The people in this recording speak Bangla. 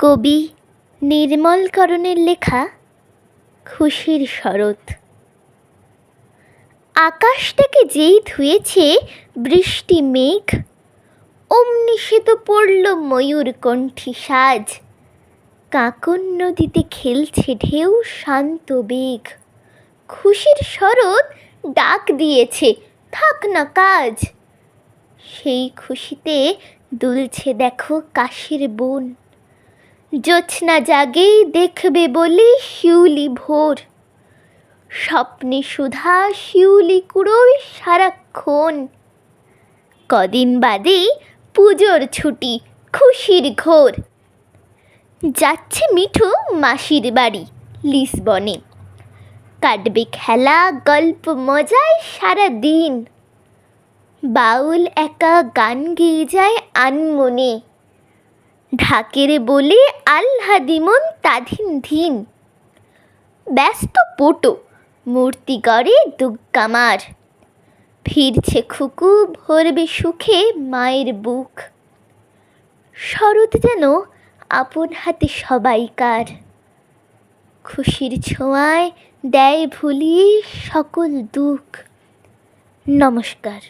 কবি নির্মলকরণের লেখা খুশির শরৎ। আকাশটাকে যেই ধুয়েছে বৃষ্টি মেঘ, অমনি সে তো পড়ল ময়ূরকণ্ঠী সাজ। কাঁকন নদীতে খেলছে ঢেউ শান্ত বেগ, খুশির শরৎ ডাক দিয়েছে থাক না কাজ। সেই খুশিতে দুলছে দেখো কাশের বন, জ্যোৎস্না জাগেই দেখবে বলি শিউলি ভোর। স্বপ্নে সুধা শিউলি কুড়োয় সারাক্ষণ, কদিন বাদেই পুজোর ছুটি খুশির ঘোর। যাচ্ছে মিঠু মাসির বাড়ি লিসবনে, কাটবে খেলা গল্প মজায় সারা দিন। বাউল একা গান গেয়ে যায় আনমনে, ঢাকের বলে আহ্লাদি মন তাধিন ধিন। ব্যস্ত পটো মূর্তি গড়ে দুগ্গামার, ফিরছে খুকু ভরবে সুখে মায়ের বুক। শরৎ যেন আপন হাতে সবাইকার, খুশির ছোঁয়ায় দেয় ভুলিয়ে সকল দুঃখ। নমস্কার।